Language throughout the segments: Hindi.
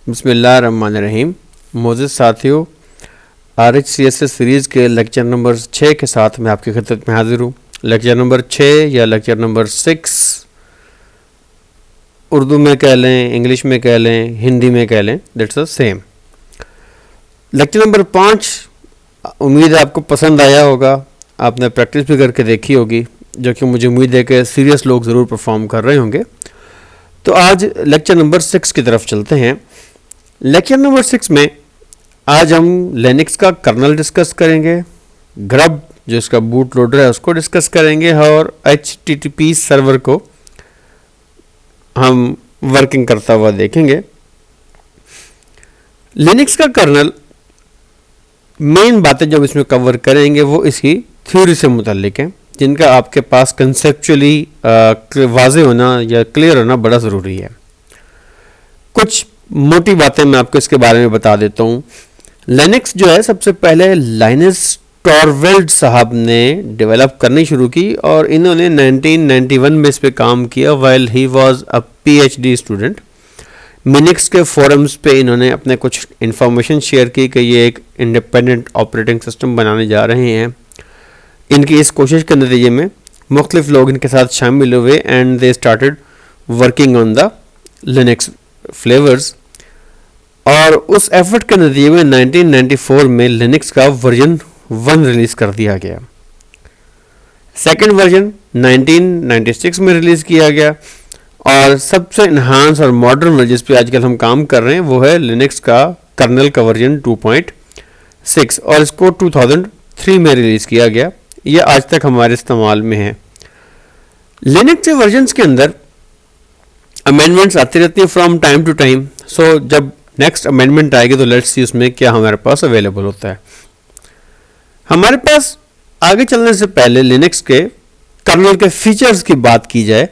बिस्मिल्लाहिर्रहमानिर्रहीम। मोज़िज़ साथियों, RHCSS सीरीज़ के लेक्चर नंबर 6 के साथ मैं आपकी खिदमत में हाजिर हूँ। लेक्चर नंबर 6 या लेक्चर नंबर 6 उर्दू में कह लें, इंग्लिश में कह लें, हिंदी में कह लें, that's the same. Lecture number 5 उम्मीद है आपको पसंद आया होगा, आपने प्रैक्टिस भी करके देखी होगी, जो कि मुझे उम्मीद है कि सीरियस लोग ज़रूर परफॉर्म कर रहे होंगे। तो आज लेक्चर नंबर 6 की तरफ चलते हैं। लेक्चर नंबर 6 में आज हम लिनक्स का कर्नल डिस्कस करेंगे, ग्रब जो इसका बूट लोडर है उसको डिस्कस करेंगे और HTTP सर्वर को हम वर्किंग करता हुआ देखेंगे। लिनक्स का कर्नल मेन बातें जब इसमें कवर करेंगे वो इसकी थ्योरी से मुताल्लिक हैं, जिनका आपके पास कंसेप्चुअली वाज़े होना या क्लियर होना बड़ा ज़रूरी है। कुछ मोटी बातें मैं आपको इसके बारे में बता देता हूँ। लिनक्स जो है सबसे पहले लाइनस टॉरवेल्ड साहब ने डेवलप करनी शुरू की और इन्होंने 1991 में इस पे काम किया while he was a PhD student. Minix के फोरम्स पे इन्होंने अपने कुछ इंफॉर्मेशन शेयर की कि ये एक इंडिपेंडेंट ऑपरेटिंग सिस्टम बनाने जा रहे हैं। इनकी इस कोशिश के नतीजे में मुख्तलिफ लोग इनके साथ शामिल हुए and they started working on the Linux flavours, और उस एफर्ट के नतीजे में 1994 में लिनक्स का वर्जन 1 रिलीज कर दिया गया। सेकेंड वर्जन 1996 में रिलीज किया गया और सबसे इन्हांस और मॉडर्न जिस पे आजकल हम काम कर रहे हैं वो है लिनक्स का कर्नल का वर्जन 2.6 और इसको 2003 में रिलीज किया गया। ये आज तक हमारे इस्तेमाल में है। लिनक्स के वर्जन्स के अंदर अमेंडमेंट्स आती रहती हैं फ्रॉम टाइम टू टाइम। सो जब नेक्स्ट अमेंडमेंट आएगी तो लेट्स सी उसमें क्या हमारे पास अवेलेबल होता है। हमारे पास आगे चलने से पहले लिनक्स के कर्नल के फीचर्स की बात की जाए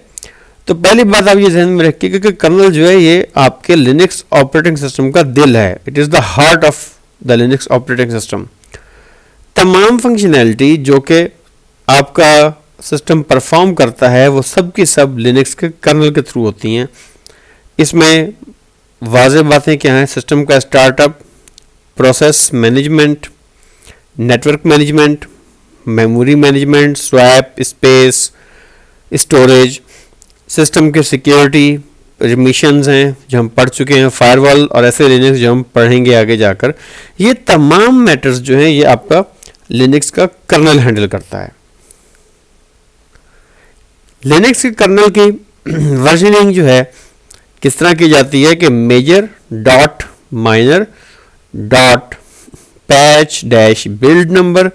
तो पहली बात आप ये ध्यान में रखिए कि कर्नल जो है ये आपके लिनक्स ऑपरेटिंग सिस्टम का दिल है। It is the heart of the Linux operating system. तमाम फंक्शनैलिटी जो कि आपका सिस्टम परफॉर्म करता है वो सब की सब लिनक्स के कर्नल के थ्रू होती हैं। इसमें वाज़े बातें क्या हैं? सिस्टम का startup, process management, network management, memory management, swap, space, storage, system के सिक्योरिटी, रिमिशंस हैं जो हम पढ़ चुके हैं, फायरवॉल और ऐसे लिनक्स जो हम पढ़ेंगे आगे जाकर। ये तमाम मैटर्स जो हैं ये आपका लिनक्स का कर्नल हैंडल करता है। लिनक्स के कर्नल की वर्जनिंग जो है किस तरह की जाती है कि major dot minor dot patch dash build number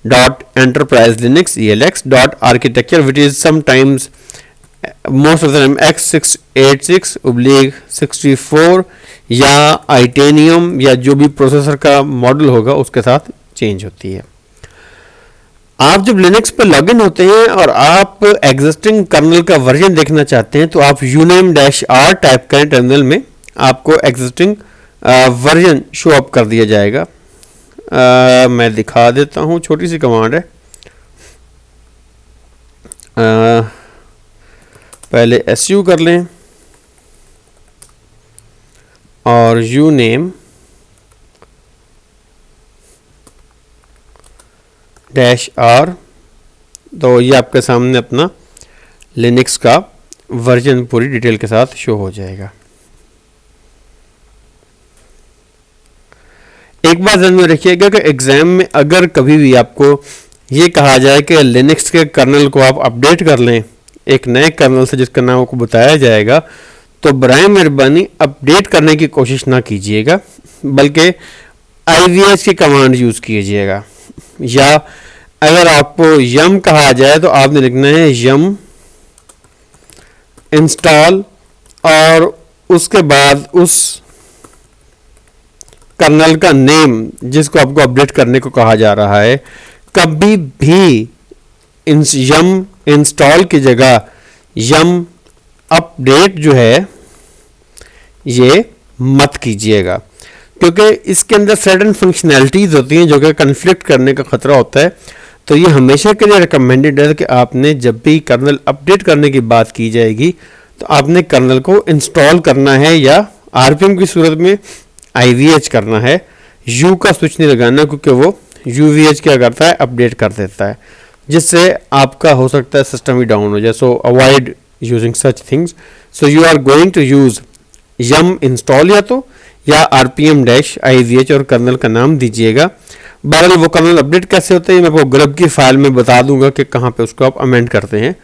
dot enterprise Linux ELX dot architecture which is sometimes most of the time x686/64 या आइटेनियम या जो भी प्रोसेसर का मॉडल होगा उसके साथ चेंज होती है। आप जब लिनक्स पर लॉगिन होते हैं और आप एग्जिस्टिंग कर्नल का वर्जन देखना चाहते हैं तो आप uname-r टाइप करें टर्मिनल में, आपको एग्जिस्टिंग वर्जन शो अप कर दिया जाएगा। मैं दिखा देता हूँ, छोटी सी कमांड है। पहले su कर लें और uname-r तो ये आपके सामने अपना लिनक्स का वर्जन पूरी डिटेल के साथ शो हो जाएगा। एक बात ध्यान में रखिएगा कि एग्जाम में अगर कभी भी आपको ये कहा जाए कि लिनक्स के कर्नल को आप अपडेट कर लें एक नए कर्नल से जिसका नाम आपको बताया जाएगा, तो बराए मेहरबानी अपडेट करने की कोशिश ना कीजिएगा, बल्कि IVS की कमांड यूज़ कीजिएगा। या अगर आपको यम कहा जाए तो आपने लिखना है यम इंस्टॉल और उसके बाद उस कर्नल का नेम जिसको आपको अपडेट करने को कहा जा रहा है। कभी भी यम इंस्टॉल की जगह यम अपडेट जो है ये मत कीजिएगा, क्योंकि इसके अंदर सर्टेन फंक्शनैलिटीज़ होती हैं जो कि कन्फ्लिक्ट करने का ख़तरा होता है। तो ये हमेशा के लिए रिकमेंडेड है कि आपने जब भी कर्नल अपडेट करने की बात की जाएगी तो आपने कर्नल को इंस्टॉल करना है या आरपीएम की सूरत में IVH करना है, यू का स्विच नहीं लगाना, क्योंकि वो UVH क्या करता है, अपडेट कर देता है, जिससे आपका हो सकता है सिस्टम ही डाउन हो जाए. So avoid using such things. So you are going to use yum install या RPM-IVH और कर्नल का नाम दीजिएगा. बहरहाल वो कर्नल अपडेट कैसे होते हैं मैं आपको ग्रब की फाइल में बता दूंगा कि कहाँ पे उसको आप अमेंड करते हैं,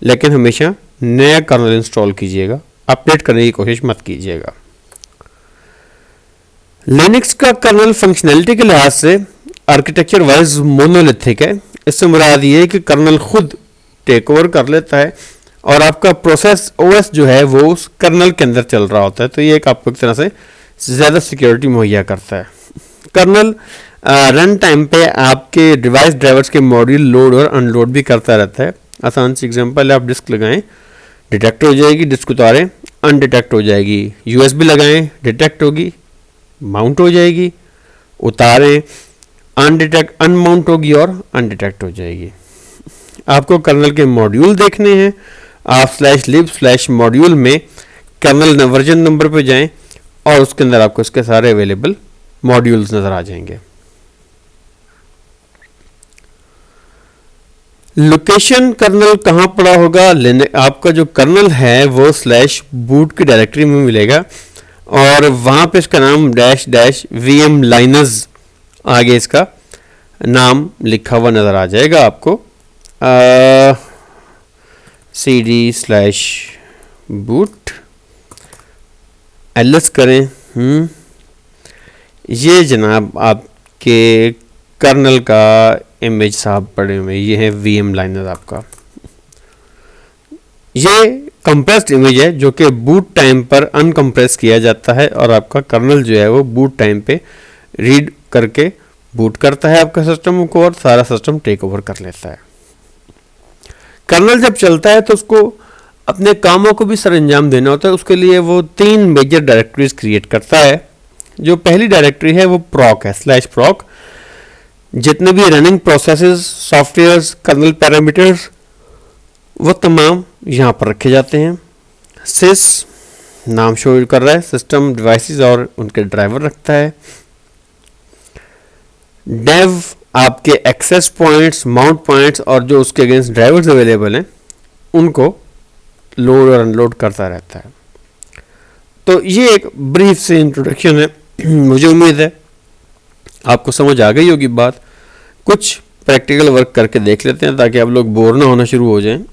लेकिन हमेशा नया कर्नल इंस्टॉल कीजिएगा, अपडेट करने की कोशिश मत कीजिएगा. लिनक्स का कर्नल फंक्शनैलिटी के लिहाज से आर्किटेक्चर वाइज मोनोलिथिक है. इससे मुराद ये है कि कर्नल खुद टेक ओवर कर लेता है और आपका प्रोसेस OS जो है वो उस कर्नल के अंदर चल रहा होता है. तो ये एक आपको एक तरह से ज़्यादा सिक्योरिटी मुहैया करता है. कर्नल रन टाइम पे आपके डिवाइस ड्राइवर्स के मॉड्यूल लोड और अनलोड भी करता रहता है. आसान सी एग्जांपल है, आप डिस्क लगाएं, डिटेक्ट हो जाएगी, डिस्क उतारें, अनडिटेक्ट हो जाएगी. USB लगाएं, डिटेक्ट होगी, माउंट हो जाएगी, उतारें, अनडिटेक्ट अनमाउंट होगी और अनडिटेक्ट हो जाएगी. आपको कर्नल के मॉड्यूल देखने हैं, आप /lib/मॉड्यूल में कर्नल वर्जन नंबर पे जाएं और उसके अंदर आपको इसके सारे अवेलेबल मॉड्यूल्स नज़र आ जाएंगे. लोकेशन कर्नल कहाँ पड़ा होगा, आपका जो कर्नल है वो /boot की डायरेक्टरी में मिलेगा और वहाँ पे इसका नाम --VM लाइनर्स आगे इसका नाम लिखा हुआ नज़र आ जाएगा आपको. CD/boot ls करें. ये जनाब आपके कर्नल का इमेज साहब पड़े हुए, ये है VM लाइनर आपका. ये कंप्रेस्ड इमेज है जो कि बूट टाइम पर अनकम्प्रेस किया जाता है और आपका कर्नल जो है वो बूट टाइम पे रीड करके बूट करता है आपका सिस्टम को और सारा सिस्टम टेक ओवर कर लेता है. कर्नल जब चलता है तो उसको अपने कामों को भी सर अंजाम देना होता है. उसके लिए वो 3 मेजर डायरेक्टरीज क्रिएट करता है. जो पहली डायरेक्टरी है वो proc है, /proc. जितने भी running processes, softwares, kernel parameters वो तमाम यहाँ पर रखे जाते हैं. sys नाम शो कर रहा है, सिस्टम डिवाइसेस और उनके ड्राइवर रखता है. dev आपके एक्सेस पॉइंट्स, माउंट पॉइंट्स और जो उसके अगेंस्ट ड्राइवर्स अवेलेबल हैं उनको लोड और अनलोड करता रहता है. तो ये एक ब्रीफ से इंट्रोडक्शन है. मुझे उम्मीद है आपको समझ आ गई होगी बात. कुछ प्रैक्टिकल वर्क करके देख लेते हैं ताकि आप लोग बोर ना होना शुरू हो जाएं.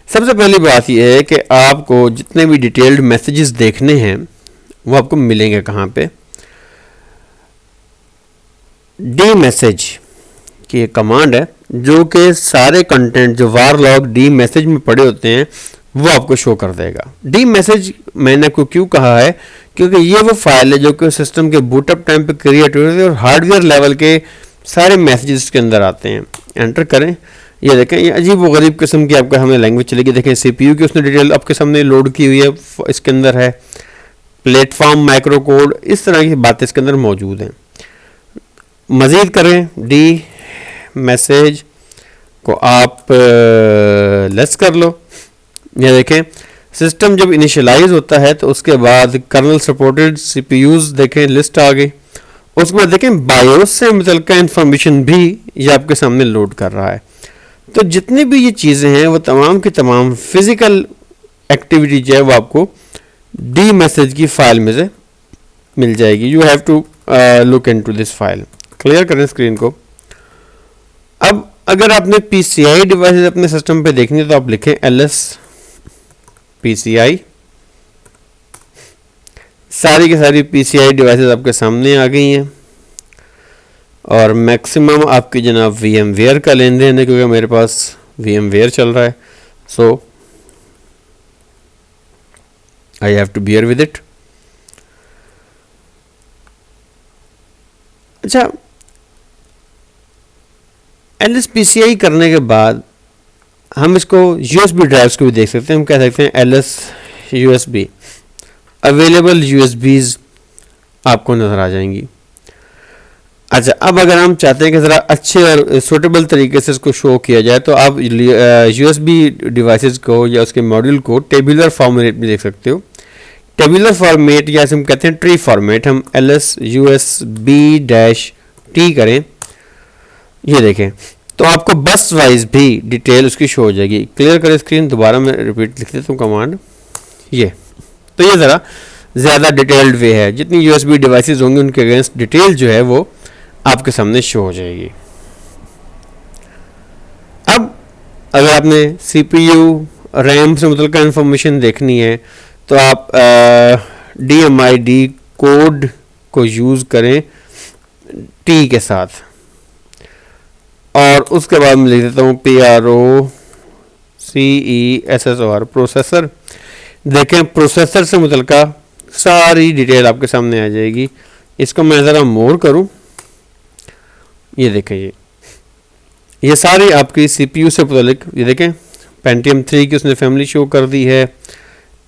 सबसे पहली बात यह है कि आपको जितने भी डिटेल्ड मैसेजेस देखने हैं वो आपको मिलेंगे कहाँ पे. dmessage की एक कमांड है जो कि सारे कंटेंट जो varlog dmessage में पड़े होते हैं वो आपको शो कर देगा. dmessage मैंने आपको क्यों कहा है, क्योंकि ये वो फाइल है जो कि सिस्टम के बूटअप टाइम पे क्रिएट हुए थे और हार्डवेयर लेवल के सारे मैसेजेस के अंदर आते हैं. एंटर करें, ये देखें, ये अजीब व गरीब किस्म की आपका हमें लैंग्वेज चलेगी. देखें CPU की उसने डिटेल आपके सामने लोड की हुई है, इसके अंदर है प्लेटफॉर्म, माइक्रो कोड, इस तरह की बातें इसके अंदर मौजूद हैं. मज़ीद करें, dmessage को आप लेस कर लो. ये देखें, सिस्टम जब इनिशियलाइज होता है तो उसके बाद कर्नल सपोर्टेड CPUs देखें लिस्ट आ गई. उसके बाद देखें बायोस से मुतल्लिका इंफॉर्मेशन भी ये आपके सामने लोड कर रहा है. तो जितनी भी ये चीज़ें हैं वो तमाम की तमाम फिजिकल एक्टिविटी जो है वो आपको dmessage की फाइल में से मिल जाएगी. You have to look into this file. Clear करें स्क्रीन को. अब अगर आपने PCI डिवाइसेस अपने सिस्टम पे देखनी है तो आप लिखें ls PCI. सारी की सारी PCI डिवाइसेस आपके सामने आ गई हैं और मैक्सिमम आपकी जनाब VMware का लेन देन है क्योंकि मेरे पास VMware चल रहा है. So I have to bear with it. अच्छा, ls PCI करने के बाद हम इसको USB ड्राइव्स को भी देख सकते हैं. हम कह सकते हैं ls USB. अवेलेबल USBs आपको नज़र आ जाएंगी. अच्छा, अब अगर हम चाहते हैं कि ज़रा अच्छे और सूटेबल तरीके से इसको शो किया जाए तो आप यूएसबी डिवाइसेस को या उसके मॉड्यूल को टेबुलर फॉर्मेट में देख सकते हो। टेबुलर फॉर्मेट या हम कहते हैं ट्री फॉर्मेट, हम LS USB-T करें, ये देखें तो आपको बस वाइज भी डिटेल उसकी शो हो जाएगी। क्लियर करें स्क्रीन, दोबारा मैं रिपीट लिख देता हूँ कमांड, ये तो ये ज़रा ज़्यादा डिटेल्ड वे है। जितनी यूएसबी डिवाइसेस होंगी उनके अगेंस्ट डिटेल जो है वो आपके सामने शो हो जाएगी। अब अगर आपने CPU रैम से मुतल्लिक़ इंफॉर्मेशन देखनी है तो आप DMID कोड को यूज़ करें T के साथ, और उसके बाद मैं लिख देता हूँ PROCESSOR प्रोसेसर। देखें प्रोसेसर से मुतल्लिक़ सारी डिटेल आपके सामने आ जाएगी। इसको मैं ज़रा मोर करूँ, ये देखें ये सारी आपकी CPU से मुतल्लिक़, ये देखें Pentium 3 की उसने फैमिली शो कर दी है,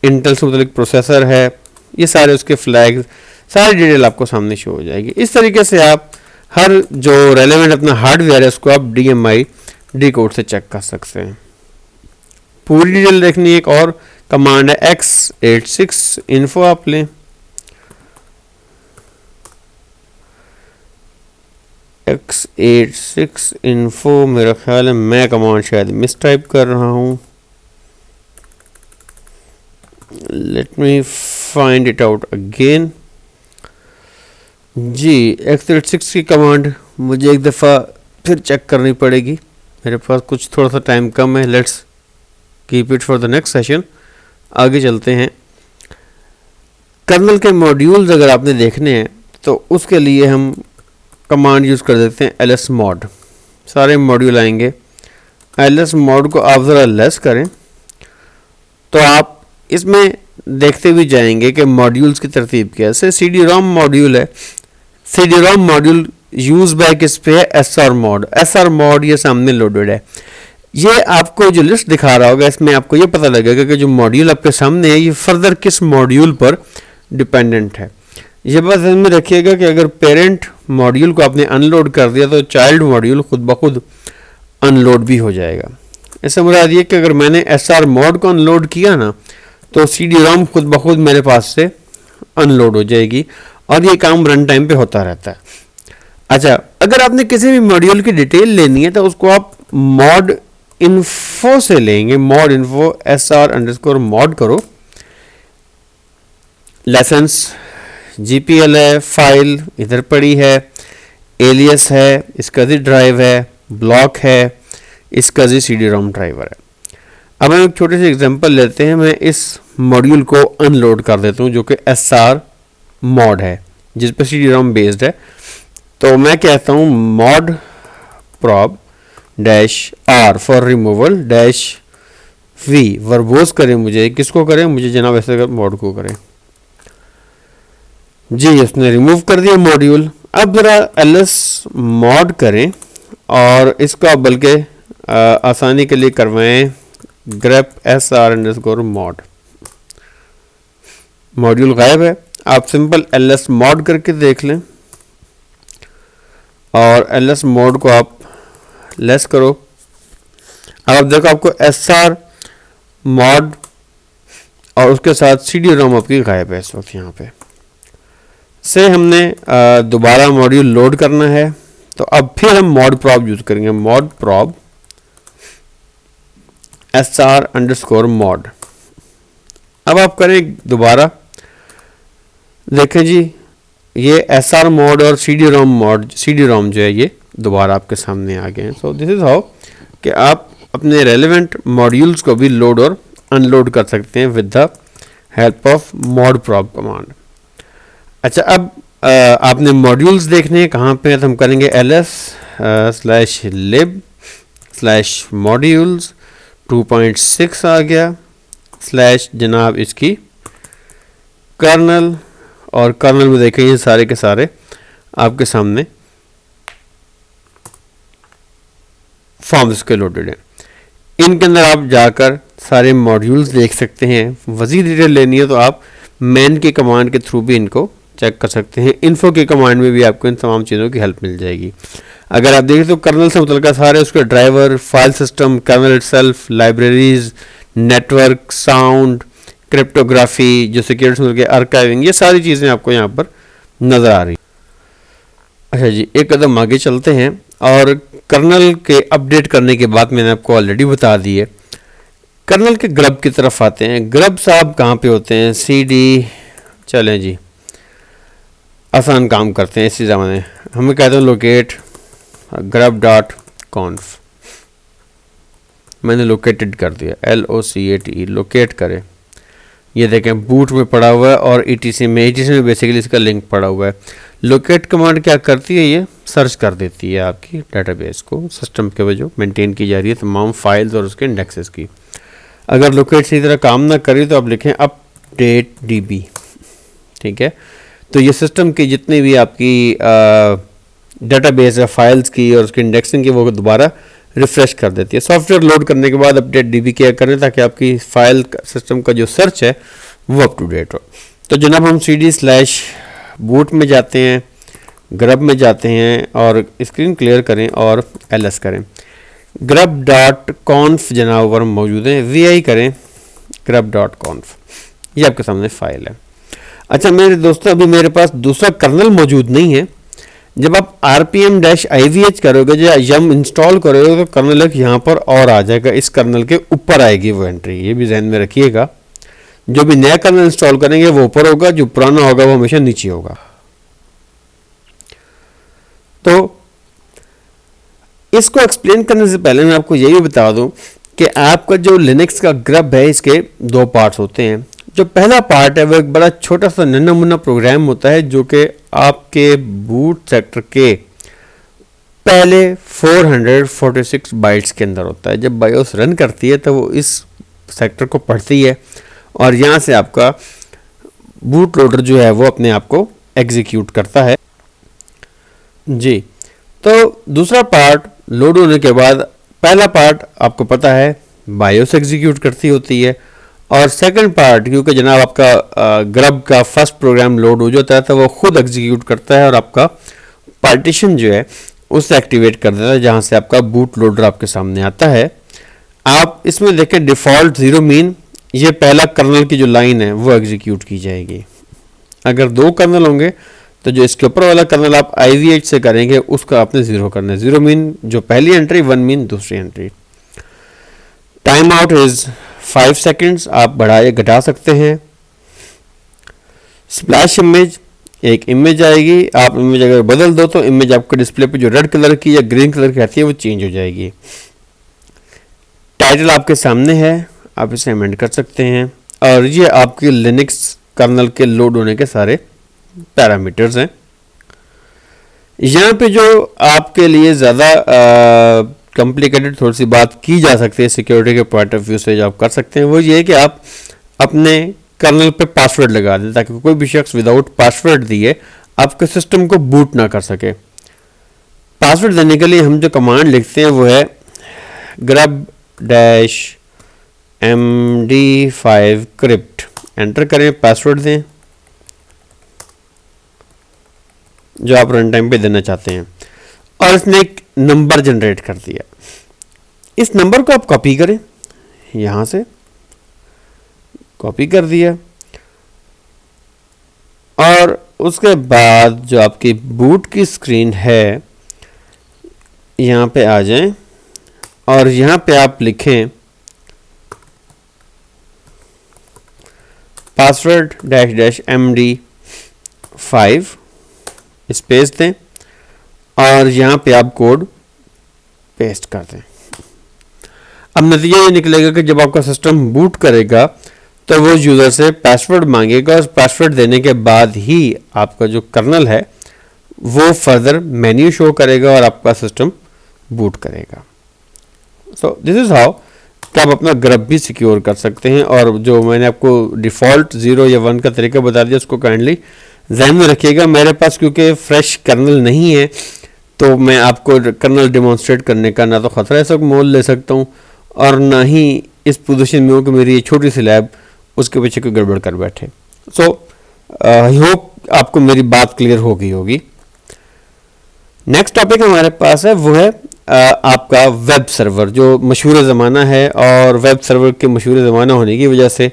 इंटेल से मुतल्लिक़ प्रोसेसर है, ये सारे उसके फ्लैग्स, सारी डिटेल आपको सामने शो हो जाएगी। इस तरीके से आप हर जो रेलेवेंट अपना हार्डवेयर है उसको आप DMID कोड से चेक कर सकते हैं। पूरी डिटेल देखनी एक और कमांड है x86 info, आप लें x86 info, मेरा ख्याल है मैं कमांड शायद मिस टाइप कर रहा हूँ, let me find it out again. जी x86 की कमांड मुझे एक दफ़ा फिर चेक करनी पड़ेगी, मेरे पास कुछ थोड़ा सा टाइम कम है। Let's keep it for the next session. आगे चलते हैं। कर्नल के मॉड्यूल्स अगर आपने देखने हैं तो उसके लिए हम कमांड यूज़ कर देते हैं lsmod। सारे मॉड्यूल आएंगे, lsmod को आप ज़रा लेस करें तो आप इसमें देखते भी जाएंगे कि मॉड्यूल्स की तरतीब क्या है। जैसे CD-ROM मॉड्यूल है, CD-ROM मॉड्यूल यूज़ बाय किस पे है, SR mod, ये सामने लोडेड है। ये आपको जो लिस्ट दिखा रहा होगा इसमें आपको ये पता लगेगा कि जो मॉड्यूल आपके सामने है ये फर्दर किस मॉड्यूल पर डिपेंडेंट है। ये बात ध्यान में रखिएगा कि अगर पेरेंट मॉड्यूल को आपने अनलोड कर दिया तो चाइल्ड मॉड्यूल खुद ब खुद अनलोड भी हो जाएगा। ऐसा मुराद ये कि अगर मैंने SR mod को अनलोड किया ना तो CD-ROM खुद ब खुद मेरे पास से अनलोड हो जाएगी, और ये काम रन टाइम पे होता रहता है। अच्छा, अगर आपने किसी भी मॉड्यूल की डिटेल लेनी है तो उसको आप mod info से लेंगे, mod info SR_mod करो, लेसन्स GPL है, फाइल इधर पड़ी है, एलियस है, इसका जी ड्राइव है, ब्लॉक है, इसका जी CD-ROM ड्राइवर है। अब हम एक छोटे से एग्जांपल लेते हैं। मैं इस मॉड्यूल को अनलोड कर देता हूँ जो कि SR mod है जिस पर CD-ROM बेस्ड है। तो मैं कहता हूँ mod prob-r for removal -v verbose करें, मुझे किसको करें, मुझे जनाब ऐसे मॉड को करें। जी इसने रिमूव कर दिया मॉड्यूल। अब ज़रा lsmod करें और इसका बल्कि आसानी के लिए करवाएं grep SR_mod। मॉड्यूल गायब है, आप सिंपल lsmod करके देख लें और lsmod को आप लेस करो। अब देखो आपको SR_mod और उसके साथ CD-ROM आपकी गायब है इस वक्त। यहाँ पे से हमने दोबारा मॉड्यूल लोड करना है तो अब फिर हम mod prob यूज़ करेंगे, mod prob SR_mod। अब आप करें दोबारा, देखें जी ये SR mod और CD-ROM जो है ये दोबारा आपके सामने आ गए हैं। सो दिस इज़ हाउ कि आप अपने रेलेवेंट मॉड्यूल्स को भी लोड और अनलोड कर सकते हैं with the help of mod prob command. अच्छा, अब आपने मॉड्यूल्स देखने हैं कहाँ पे हैं, तो हम करेंगे ls/lib/modules 2.6 आ गया / जनाब इसकी कर्नल, और कर्नल में देखें ये सारे के सारे आपके सामने फॉर्म्स के लोडेड हैं। इनके अंदर आप जाकर सारे मॉड्यूल्स देख सकते हैं। वज़ीद डिटेल लेनी है तो आप मैन की कमांड के थ्रू भी इनको चेक कर सकते हैं। इन्फो की कमांड में भी आपको इन तमाम चीज़ों की हेल्प मिल जाएगी। अगर आप देखें तो कर्नल से मुतल्लिक़ सारे उसके driver, file system, kernel itself, libraries, network, sound, cryptography, जो सिक्योरिटी से मुतल्लिक़ आर्काइविंग, ये सारी चीज़ें आपको यहाँ पर नज़र आ रही। अच्छा जी, एक कदम आगे चलते हैं और कर्नल के अपडेट करने के बाद मैंने आपको ऑलरेडी बता दी है, कर्नल के ग्रब की तरफ आते हैं। ग्रब साहब कहाँ पे होते हैं? CD, चलें जी, आसान काम करते हैं इसी ज़माने। हमें कहते हैं लोकेट grub.conf, मैंने लोकेटेड कर दिया, LOCATE, लोकेट करें। ये देखें बूट में पड़ा हुआ है और ETC में बेसिकली इसका लिंक पड़ा हुआ है। लोकेट कमांड क्या करती है? ये सर्च कर देती है आपकी डेटाबेस को, सिस्टम के वजह मेंटेन की जा रही है तमाम फाइल्स और उसके इंडेक्सेस की। अगर लोकेट सही तरह काम ना करे तो आप लिखें अपडेट DB, ठीक है। तो ये सिस्टम की जितनी भी आपकी डेटाबेस है फाइल्स की और उसकी इंडेक्सिंग की, वो दोबारा रिफ़्रेश कर देती है। सॉफ्टवेयर लोड करने के बाद अपडेट DB क्या करें ताकि आपकी फाइल सिस्टम का जो सर्च है वो अप टू डेट हो। तो जनाब हम CD/boot में जाते हैं, ग्रब में जाते हैं और स्क्रीन क्लियर करें और LS करें। grub.conf जनाब पर मौजूद है, VI करें grub.conf, ये आपके सामने फाइल है। अच्छा मेरे दोस्तों, अभी मेरे पास दूसरा कर्नल मौजूद नहीं है। जब आप rpm-ivh करोगे या yum इंस्टॉल करोगे तो कर्नल एक यहाँ पर और आ जाएगा, इस कर्नल के ऊपर आएगी वो एंट्री, ये भी ध्यान में रखिएगा। जो भी नया कर्नल इंस्टॉल करेंगे वो ऊपर होगा, जो पुराना होगा वो हमेशा नीचे होगा। तो इसको एक्सप्लेन करने से पहले मैं आपको ये भी बता दूं कि आपका जो लिनक्स का ग्रब है इसके दो पार्ट्स होते हैं। जो पहला पार्ट है वो एक बड़ा छोटा सा नन्हा मुन्ना प्रोग्राम होता है जो कि आपके बूट सेक्टर के पहले 446 बाइट्स के अंदर होता है। जब बायोस रन करती है तो वो इस सेक्टर को पढ़ती है और यहाँ से आपका बूट लोडर जो है वो अपने आप को एग्जीक्यूट करता है जी। तो दूसरा पार्ट लोड होने के बाद पहला पार्ट आपको पता है बायोस एग्जीक्यूट करती होती है, और सेकंड पार्ट क्योंकि जनाब आपका ग्रब का फर्स्ट प्रोग्राम लोड हो जाता है तो वो खुद एग्जीक्यूट करता है और आपका पार्टीशन जो है उससे एक्टिवेट कर देता है, जहाँ से आपका बूट लोडर आपके सामने आता है। आप इसमें देखें डिफ़ॉल्ट 0 मीन, ये पहला कर्नल की जो लाइन है वो एग्जीक्यूट की जाएगी। अगर दो कर्नल होंगे तो जो इसके ऊपर वाला कर्नल आप IVH से करेंगे उसका आपने 0 करना है। 0 मीन जो पहली एंट्री, 1 मीन दूसरी entry. Time out is 5 seconds, आप बढ़ा या घटा सकते हैं। स्प्लैश इमेज, एक इमेज आएगी, आप इमेज अगर बदल दो तो इमेज आपके डिस्प्ले पे जो रेड कलर की या ग्रीन कलर की आती है वो चेंज हो जाएगी। टाइटल आपके सामने है, आप इसे अमेंड कर सकते हैं, और ये आपके लिनक्स कर्नल के लोड होने के सारे पैरामीटर्स हैं। यहाँ पे जो आपके लिए ज़्यादा कॉम्प्लिकेटेड थोड़ी सी बात की जा सकती है सिक्योरिटी के पॉइंट ऑफ व्यू से, जो आप कर सकते हैं वो ये है कि आप अपने कर्नल पे पासवर्ड लगा दें ताकि कोई भी शख्स विदाउट पासवर्ड दिए आपके सिस्टम को बूट ना कर सके। पासवर्ड देने के लिए हम जो कमांड लिखते हैं वो है grub-md5 crypt, एंटर करें, पासवर्ड दें जो आप रन टाइम पे देना चाहते हैं, और इसने एक नंबर जनरेट कर दिया। इस नंबर को आप कॉपी करें, यहाँ से कॉपी कर दिया, और उसके बाद जो आपकी बूट की स्क्रीन है यहाँ पे आ जाएं और यहाँ पे आप लिखें पासवर्ड -MD5 स्पेस दें और यहाँ पे आप कोड पेस्ट कर दें। अब नतीजा ये निकलेगा कि जब आपका सिस्टम बूट करेगा तो वो यूज़र से पासवर्ड मांगेगा, और पासवर्ड देने के बाद ही आपका जो कर्नल है वो फर्दर मेन्यू शो करेगा और आपका सिस्टम बूट करेगा। सो दिस इज़ हाउ कि आप अपना ग्रब भी सिक्योर कर सकते हैं। और जो मैंने आपको डिफ़ॉल्ट 0 या 1 का तरीका बता दिया उसको काइंडली ध्यान में रखिएगा। मेरे पास क्योंकि फ्रेश कर्नल नहीं है तो मैं आपको कर्नल डेमोन्स्ट्रेट करने का ना तो ख़तरा ऐसा मोल ले सकता हूँ और ना ही इस पोजीशन में हो कि मेरी ये छोटी सी लैब उसके पीछे कोई गड़बड़ कर बैठे। सो आई होप आपको मेरी बात क्लियर हो गई होगी। नेक्स्ट टॉपिक हमारे पास है वो है आपका वेब सर्वर, जो मशहूर ज़माना है, और वेब सर्वर के मशहूर ज़माना होने की वजह से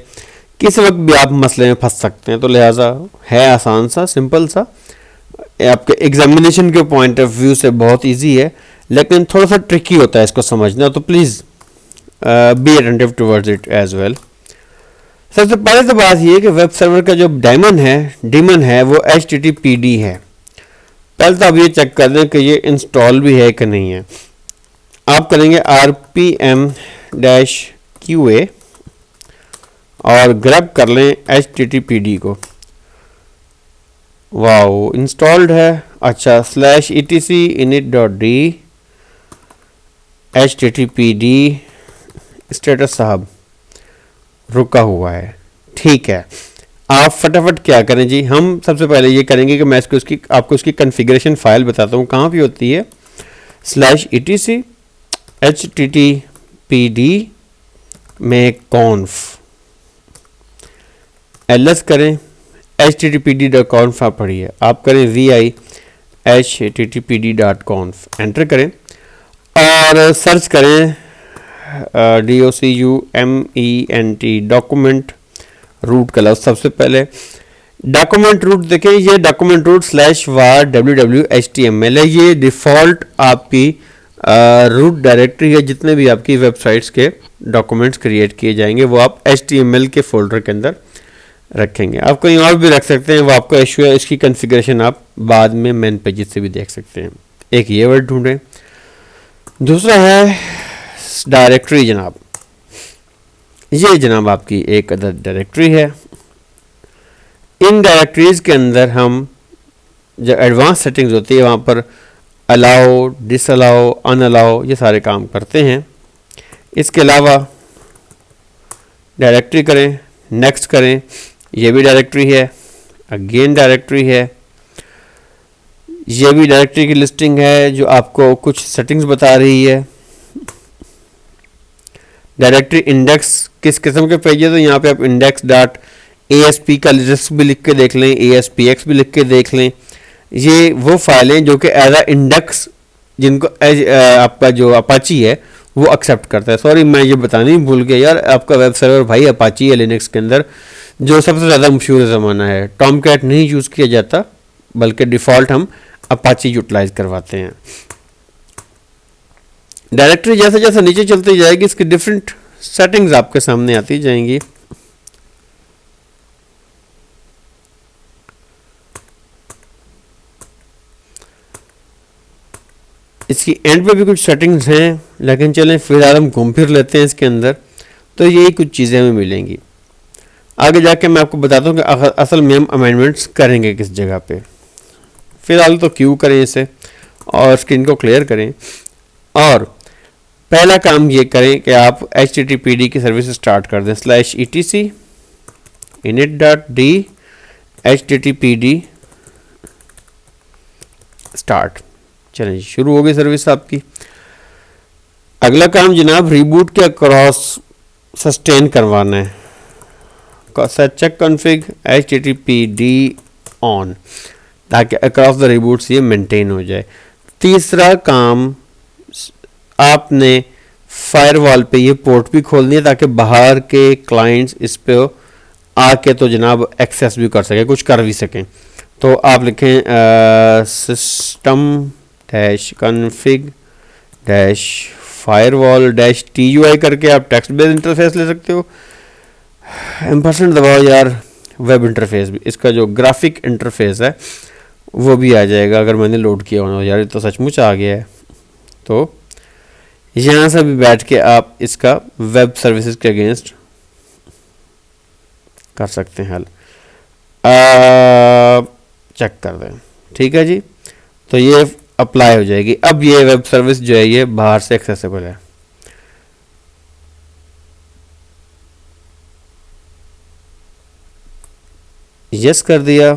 किसी वक्त भी आप मसले में फंस सकते हैं। तो लिहाजा है आसान सा, सिंपल सा, आपके एग्जामिनेशन के पॉइंट ऑफ व्यू से बहुत इजी है, लेकिन थोड़ा सा ट्रिकी होता है इसको समझना। तो please be attentive towards it as well. सबसे पहले तो बात ये है कि वेब सर्वर का जो डेमन है वो HTTPD है। पहले तो आप ये चेक कर दें कि ये इंस्टॉल भी है कि नहीं है। आप करेंगे RPM-QA और ग्रैब कर लें HTTPD को। वाओ, इंस्टॉल्ड है। अच्छा, /etc init.d HTTPD स्टेटस साहब रुका हुआ है। ठीक है, आप फटाफट क्या करें जी, हम सबसे पहले ये करेंगे कि मैं आपको उसकी कॉन्फ़िगरेशन फाइल बताता हूँ कहाँ पे होती है। /etc HTTPD में conf ls करें, httpd.conf आप पढ़िए, आप करें vi httpd.conf एंटर करें और सर्च करें DOCUMENT डॉक्यूमेंट रूट का लफ्ज़। सबसे पहले डॉक्यूमेंट रूट देखें, ये डॉक्यूमेंट रूट /var www.html है। ये डिफ़ॉल्ट आपकी रूट डायरेक्टरी है। जितने भी आपकी वेबसाइट्स के डॉक्यूमेंट्स क्रिएट किए जाएंगे वो आप HTML के फोल्डर के अंदर रखेंगे। आप कहीं और भी रख सकते हैं, वो आपका इशू है। इसकी कॉन्फ़िगरेशन आप बाद में मेन पेजेस से भी देख सकते हैं। एक ये वर्ड ढूंढें। दूसरा है डायरेक्टरी जनाब, ये जनाब आपकी एक अदद डायरेक्टरी है। इन डायरेक्टरीज के अंदर हम जो एडवांस सेटिंग्स होती है वहाँ पर अलाउ, डिसअलाउ, अनअलाउ ये सारे काम करते हैं। इसके अलावा डायरेक्टरी करें, नेक्स्ट करें, ये भी डायरेक्टरी है, अगेन डायरेक्टरी है, ये भी डायरेक्टरी की लिस्टिंग है जो आपको कुछ सेटिंग्स बता रही है। डायरेक्टरी इंडेक्स किस किस्म के पेज है, तो यहाँ पे आप index.asp का लिस्ट भी लिख के देख लें, ASPX भी लिख के देख लें। ये वो फाइलें जो कि एज अ इंडेक्स जिनको आपका जो अपाची है वो एक्सेप्ट करता है। सॉरी, मैं ये बताना ही भूल गया यार, आपका वेब सर्वर भाई अपाची है लिनक्स के अंदर, जो सबसे ज़्यादा मशहूर ज़माना है। टॉमकैट नहीं यूज़ किया जाता, बल्कि डिफ़ॉल्ट हम अपाची यूटिलाइज करवाते हैं। डायरेक्टरी जैसे जैसे नीचे चलती जाएगी इसकी डिफरेंट सेटिंग्स आपके सामने आती जाएंगी। इसकी एंड पे भी कुछ सेटिंग्स हैं, लेकिन चलें फिलहाल हम घूम फिर लेते हैं इसके अंदर। तो यही कुछ चीज़ें हमें मिलेंगी। आगे जाके मैं आपको बताता हूँ कि असल में हम अमेंडमेंट्स करेंगे किस जगह पे। फिलहाल तो क्यू करें इसे और स्क्रीन को क्लियर करें, और पहला काम ये करें कि आप HTTPD की सर्विस स्टार्ट कर दें। /etc init.d HTTPD start. चलें, शुरू हो गई सर्विस आपकी। अगला काम जनाब रीबूट के अक्रॉस सस्टेन करवाना है। चेक कॉन्फ़िग HTTPD ऑन, ताकि अक्रॉस द रिबूट्स ये मेंटेन हो जाए। तीसरा काम, आपने फायरवॉल पे ये पोर्ट भी खोलनी है ताकि बाहर के क्लाइंट्स इस पे आके तो जनाब एक्सेस भी कर सकें, कुछ कर भी सकें। तो आप लिखें system-config-firewall-TUI करके आप टेक्स्ट बेस्ड इंटरफेस ले सकते हो। एम्परसेंट दबाओ यार, वेब इंटरफेस भी, इसका जो ग्राफिक इंटरफेस है वो भी आ जाएगा अगर मैंने लोड किया होना। यार ये तो सचमुच आ गया है। तो यहाँ से भी बैठ के आप इसका वेब सर्विसेज के अगेंस्ट कर सकते हैं हल। चेक कर दें, ठीक है जी। तो ये अप्लाई हो जाएगी। अब ये वेब सर्विस जो है ये बाहर से एक्सेसिबल है। यस कर दिया,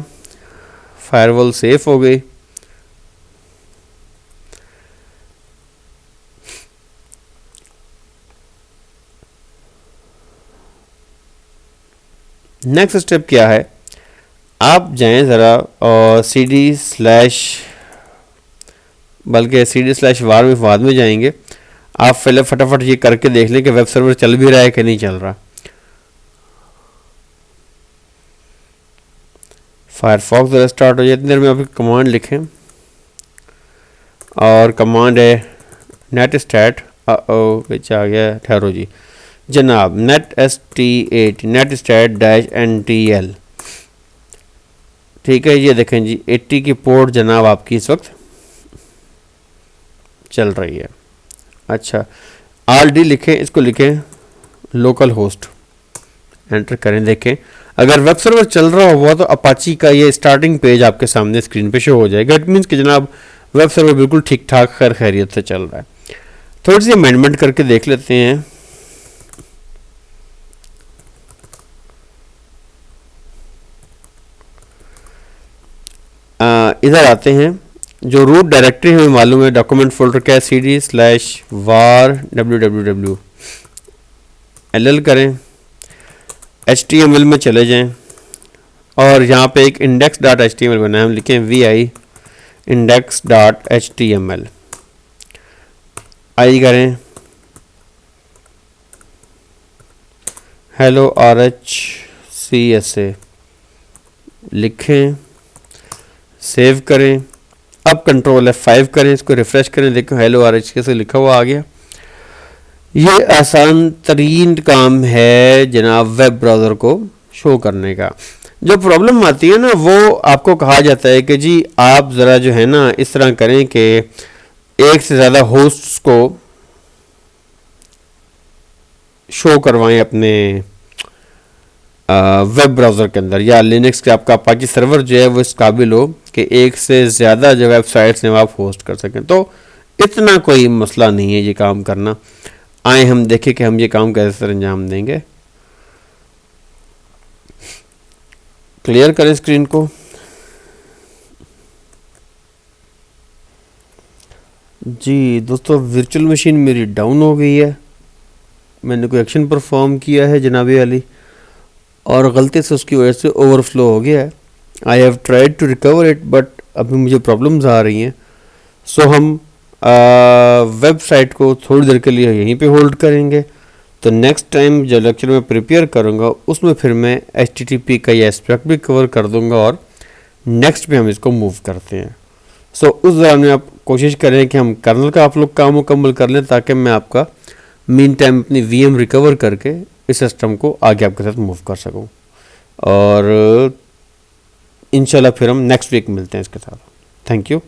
फायरवॉल सेफ हो गई। नेक्स्ट स्टेप क्या है, आप जाएं ज़रा और बल्कि cd/var में बाद में जाएंगे। आप पहले फटाफट ये करके देख लें कि वेब सर्वर चल भी रहा है कि नहीं चल रहा। फायरफॉक्स ज़रा स्टार्ट हो जाए, इतनी देर में आप कमांड लिखें और कमांड है नेट स्टैट विच आ गया, ठहरो जी जनाब, नेट स्टैट -NTL। ठीक है, ये देखें जी 80 की पोर्ट जनाब आपकी इस वक्त चल रही है। अच्छा, RD लिखें, इसको लिखें लोकल होस्ट, एंटर करें। देखें अगर वेब सर्वर चल रहा हुआ तो अपाची का ये स्टार्टिंग पेज आपके सामने स्क्रीन पे शो हो जाएगा। इट मीन्स कि जनाब वेब सर्वर बिल्कुल ठीक ठाक खैर खैरियत से चल रहा है। थोड़ी सी अमेंडमेंट करके देख लेते हैं। इधर आते हैं, जो रूट डायरेक्टरी हमें मालूम है डॉक्यूमेंट फोल्डर क्या है, cd/var www करें, HTML में चले जाएं और यहाँ पे एक index.html बना है, हम लिखें vi index.html, आई करें, hello RHCSA लिखें, सेव करें। अब कंट्रोल F5 करें, इसको रिफ्रेश करें, देखो हेलो RHCSA लिखा हुआ आ गया। ये आसान तरीन काम है जनाब वेब ब्राउज़र को शो करने का। जो प्रॉब्लम आती है ना, वो आपको कहा जाता है कि जी आप ज़रा जो है ना इस तरह करें कि एक से ज़्यादा होस्ट्स को शो करवाएं अपने वेब ब्राउज़र के अंदर, या लिनक्स के आपका अपाची सर्वर जो है वो इस काबिल हो कि एक से ज़्यादा जो वेबसाइट्स हैं आप होस्ट कर सकें। तो इतना कोई मसला नहीं है ये काम करना। आए हम देखें कि हम ये काम कैसे अंजाम देंगे। क्लियर करें स्क्रीन को। जी दोस्तों, वर्चुअल मशीन मेरी डाउन हो गई है, मैंने कोई एक्शन परफॉर्म किया है जनाबे वाली और गलती से उसकी वजह से ओवरफ्लो हो गया है। I have tried to recover it but अभी मुझे प्रॉब्लम्स आ रही हैं। सो हम वेबसाइट को थोड़ी देर के लिए यहीं पे होल्ड करेंगे। तो नेक्स्ट टाइम जो लेक्चर में प्रिपेयर करूँगा उसमें फिर मैं HTTP का ये एस्पेक्ट भी कवर कर दूँगा और नेक्स्ट पे हम इसको मूव करते हैं। सो उस दौरान में आप कोशिश करें कि हम कर्नल का आप लोग काम मुकम्मल कर लें ताकि मैं आपका मीन टाइम अपनी VM रिकवर करके इस सिस्टम को आगे आपके साथ मूव कर सकूं। और इंशाल्लाह फिर हम नेक्स्ट वीक मिलते हैं इसके साथ। Thank you.